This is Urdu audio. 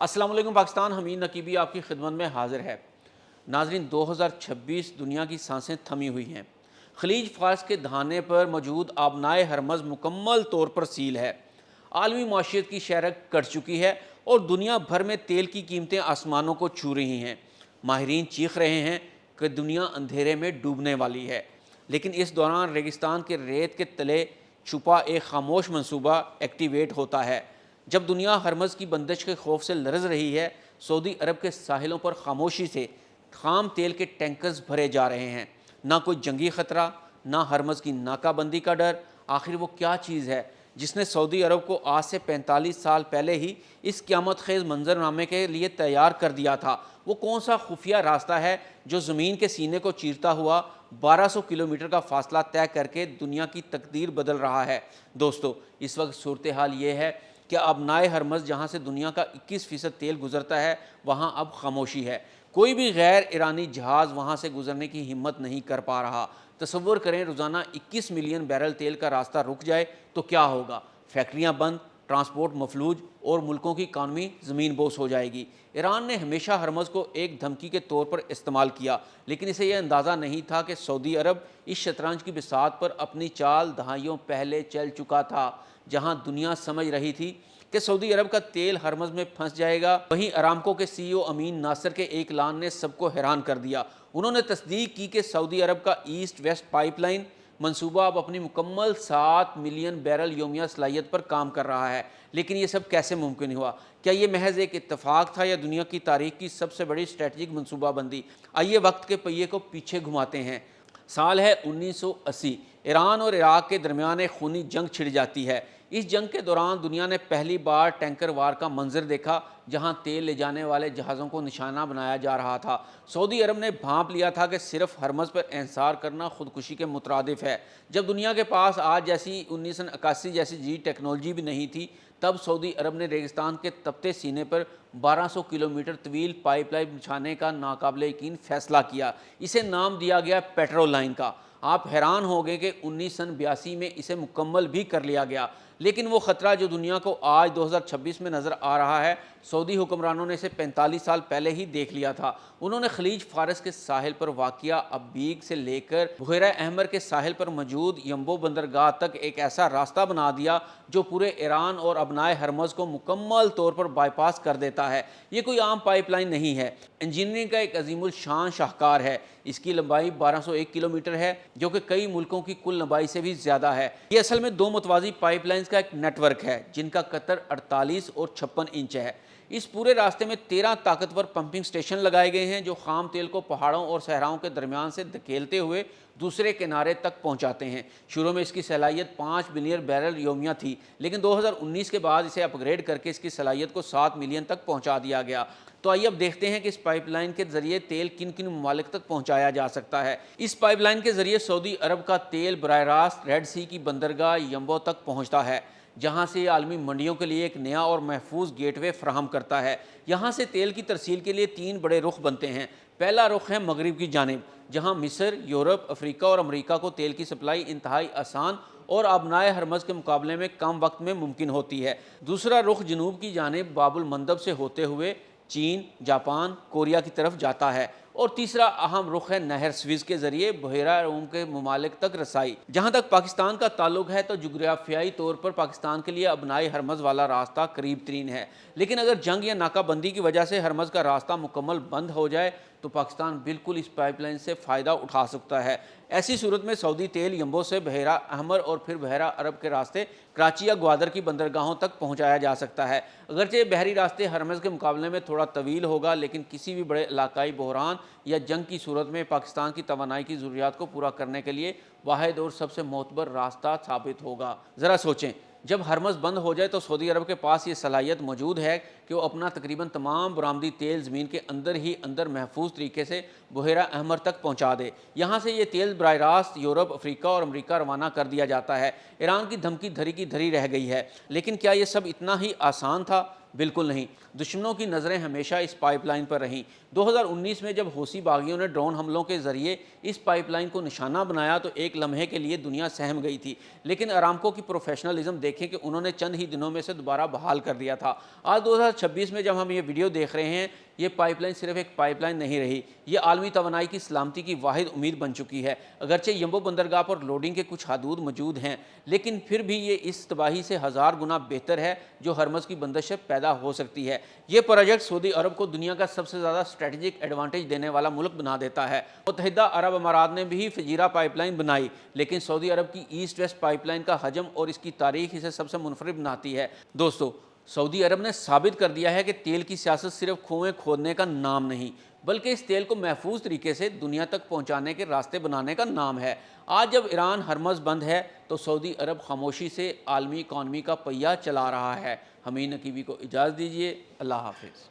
السلام علیکم پاکستان، حمید نقیبی آپ کی خدمت میں حاضر ہے۔ ناظرین، 2026 دنیا کی سانسیں تھمی ہوئی ہیں۔ خلیج فارس کے دہانے پر موجود آبنائے ہرمز مکمل طور پر سیل ہے۔ عالمی معیشت کی شرح کٹ چکی ہے اور دنیا بھر میں تیل کی قیمتیں آسمانوں کو چھو رہی ہیں۔ ماہرین چیخ رہے ہیں کہ دنیا اندھیرے میں ڈوبنے والی ہے، لیکن اس دوران ریگستان کے ریت کے تلے چھپا ایک خاموش منصوبہ ایکٹیویٹ ہوتا ہے۔ جب دنیا ہرمز کی بندش کے خوف سے لرز رہی ہے، سعودی عرب کے ساحلوں پر خاموشی سے خام تیل کے ٹینکرز بھرے جا رہے ہیں۔ نہ کوئی جنگی خطرہ، نہ ہرمز کی ناکہ بندی کا ڈر۔ آخر وہ کیا چیز ہے جس نے سعودی عرب کو آج سے 45 سال پہلے ہی اس قیامت خیز منظرنامے کے لیے تیار کر دیا تھا؟ وہ کون سا خفیہ راستہ ہے جو زمین کے سینے کو چیرتا ہوا 1200 کلومیٹر کا فاصلہ طے کر کے دنیا کی تقدیر بدل رہا ہے؟ دوستو، اس وقت صورتحال یہ ہے کہ آبنائے ہرمز، جہاں سے دنیا کا 21% تیل گزرتا ہے، وہاں اب خاموشی ہے۔ کوئی بھی غیر ایرانی جہاز وہاں سے گزرنے کی ہمت نہیں کر پا رہا۔ تصور کریں، روزانہ 21 ملین بیرل تیل کا راستہ رک جائے تو کیا ہوگا؟ فیکٹریاں بند، ٹرانسپورٹ مفلوج اور ملکوں کی اکانومی زمین بوس ہو جائے گی۔ ایران نے ہمیشہ ہرمز کو ایک دھمکی کے طور پر استعمال کیا، لیکن اسے یہ اندازہ نہیں تھا کہ سعودی عرب اس شطرنج کی بساط پر اپنی چال دہائیوں پہلے چل چکا تھا۔ جہاں دنیا سمجھ رہی تھی کہ سعودی عرب کا تیل ہرمز میں پھنس جائے گا، وہیں ارامکو کے سی ای او امین ناصر کے ایک اعلان نے سب کو حیران کر دیا۔ انہوں نے تصدیق کی کہ سعودی عرب کا ایسٹ ویسٹ پائپ لائن منصوبہ اب اپنی مکمل 7 ملین بیرل یومیہ صلاحیت پر کام کر رہا ہے۔ لیکن یہ سب کیسے ممکن ہوا؟ کیا یہ محض ایک اتفاق تھا یا دنیا کی تاریخ کی سب سے بڑی اسٹریٹجک منصوبہ بندی؟ آئیے وقت کے پہیے کو پیچھے گھماتے ہیں۔ سال ہے 1980۔ ایران اور عراق کے درمیان ایک خونی جنگ چھڑ جاتی ہے۔ اس جنگ کے دوران دنیا نے پہلی بار ٹینکر وار کا منظر دیکھا، جہاں تیل لے جانے والے جہازوں کو نشانہ بنایا جا رہا تھا۔ سعودی عرب نے بھانپ لیا تھا کہ صرف ہرمز پر انحصار کرنا خودکشی کے مترادف ہے۔ جب دنیا کے پاس آج جیسی 1981 جیسی جدید ٹیکنالوجی بھی نہیں تھی، تب سعودی عرب نے ریگستان کے تپتے سینے پر 1200 کلومیٹر طویل پائپ لائن بچھانے کا ناقابل یقین فیصلہ کیا۔ اسے نام دیا گیا پیٹرو لائن کا۔ آپ حیران ہو گئے کہ 1982 میں اسے مکمل بھی کر لیا گیا، لیکن وہ خطرہ جو دنیا کو آج 2026 میں نظر آ رہا ہے، سعودی حکمرانوں نے اسے 45 سال پہلے ہی دیکھ لیا تھا۔ انہوں نے خلیج فارس کے ساحل پر واقع ابیگ سے لے کر بحیرہ احمر کے ساحل پر موجود ینبو بندرگاہ تک ایک ایسا راستہ بنا دیا جو پورے ایران اور ابنائے ہرمز کو مکمل طور پر بائی پاس کر دیتا ہے۔ یہ کوئی عام پائپ لائن نہیں ہے، انجینئرنگ کا ایک عظیم الشان شاہکار ہے۔ اس کی لمبائی 1201 کلومیٹر ہے، جو کہ کئی ملکوں کی کل لمبائی سے بھی زیادہ ہے۔ یہ اصل میں 2 متوازی پائپ لائنز کا ایک نیٹ ورک ہے، جن کا قطر 48 اور 56 انچ ہے۔ اس پورے راستے میں 13 طاقتور پمپنگ سٹیشن لگائے گئے ہیں، جو خام تیل کو پہاڑوں اور صحراؤں کے درمیان سے دھکیلتے ہوئے دوسرے کنارے تک پہنچاتے ہیں۔ شروع میں اس کی صلاحیت 5 ملین بیرل یومیہ تھی، لیکن 2019 کے بعد اسے اپ گریڈ کر کے اس کی صلاحیت کو 7 ملین تک پہنچا دیا گیا۔ تو آئیے اب دیکھتے ہیں کہ اس پائپ لائن کے ذریعے تیل کن کن ممالک تک پہنچایا جا سکتا ہے۔ اس پائپ لائن کے ذریعے سعودی عرب کا تیل براہ راست ریڈ سی کی بندرگاہ ینبو تک پہنچتا ہے، جہاں سے یہ عالمی منڈیوں کے لیے ایک نیا اور محفوظ گیٹ وے فراہم کرتا ہے۔ یہاں سے تیل کی ترسیل کے لیے 3 بڑے رخ بنتے ہیں۔ پہلا رخ ہے مغرب کی جانب، جہاں مصر، یورپ، افریقہ اور امریکہ کو تیل کی سپلائی انتہائی آسان اور آبنائے ہرمز کے مقابلے میں کم وقت میں ممکن ہوتی ہے۔ دوسرا رخ جنوب کی جانب باب المندب سے ہوتے ہوئے چین، جاپان، کوریا کی طرف جاتا ہے، اور تیسرا اہم رخ ہے نہر سویز کے ذریعے بحیرہ روم کے ممالک تک رسائی۔ جہاں تک پاکستان کا تعلق ہے تو جغرافیائی طور پر پاکستان کے لیے ابنائے ہرمز والا راستہ قریب ترین ہے، لیکن اگر جنگ یا ناکہ بندی کی وجہ سے ہرمز کا راستہ مکمل بند ہو جائے تو پاکستان بالکل اس پائپ لائن سے فائدہ اٹھا سکتا ہے۔ ایسی صورت میں سعودی تیل ینبو سے بحیرہ احمر اور پھر بحیرہ عرب کے راستے کراچی یا گوادر کی بندرگاہوں تک پہنچایا جا سکتا ہے۔ اگرچہ بحری راستے ہرمز کے مقابلے میں تھوڑا طویل ہوگا، لیکن کسی بھی بڑے علاقائی بحران یا جنگ کی صورت میں پاکستان کی توانائی کی ضروریات کو پورا کرنے کے لیے واحد اور سب سے معتبر راستہ ثابت ہوگا۔ ذرا سوچیں، جب ہرمز بند ہو جائے تو سعودی عرب کے پاس یہ صلاحیت موجود ہے کہ وہ اپنا تقریباً تمام برآمدی تیل زمین کے اندر ہی اندر محفوظ طریقے سے بحیرہ احمر تک پہنچا دے۔ یہاں سے یہ تیل براہ راست یورپ، افریقہ اور امریکہ روانہ کر دیا جاتا ہے۔ ایران کی دھمکی دھری کی دھری رہ گئی ہے، لیکن کیا یہ سب اتنا ہی آسان تھا؟ بالکل نہیں۔ دشمنوں کی نظریں ہمیشہ اس پائپ لائن پر رہیں۔ 2019 میں جب حوثی باغیوں نے ڈرون حملوں کے ذریعے اس پائپ لائن کو نشانہ بنایا تو ایک لمحے کے لیے دنیا سہم گئی تھی، لیکن ارامکو کی پروفیشنلزم دیکھیں کہ انہوں نے چند ہی دنوں میں سے دوبارہ بحال کر دیا تھا۔ آج 2026 میں جب ہم یہ ویڈیو دیکھ رہے ہیں، یہ پائپ لائن صرف ایک پائپ لائن نہیں رہی، یہ عالمی توانائی کی سلامتی کی واحد امید بن چکی ہے۔ اگرچہ یمبو بندرگاہ پر لوڈنگ کے کچھ حدود موجود ہیں، لیکن پھر بھی یہ اس تباہی سے ہزار گنا بہتر ہے جو ہرمز کی بندش سے پیدا ہو سکتی ہے۔ یہ پروجیکٹ سعودی عرب کو دنیا کا سب سے زیادہ اسٹریٹجک ایڈوانٹیج دینے والا ملک بنا دیتا ہے۔ متحدہ عرب امارات نے بھی فجیرہ پائپ لائن بنائی، لیکن سعودی عرب کی ایسٹ ویسٹ پائپ لائن کا حجم اور اس کی تاریخ اسے سب سے منفرد بناتی ہے۔ دوستو، سعودی عرب نے ثابت کر دیا ہے کہ تیل کی سیاست صرف کنویں کھودنے کا نام نہیں، بلکہ اس تیل کو محفوظ طریقے سے دنیا تک پہنچانے کے راستے بنانے کا نام ہے۔ آج جب ایران ہرمز بند ہے تو سعودی عرب خاموشی سے عالمی اکانومی کا پہیہ چلا رہا ہے۔ حمید نقیبی کو اجازت دیجیے۔ اللہ حافظ۔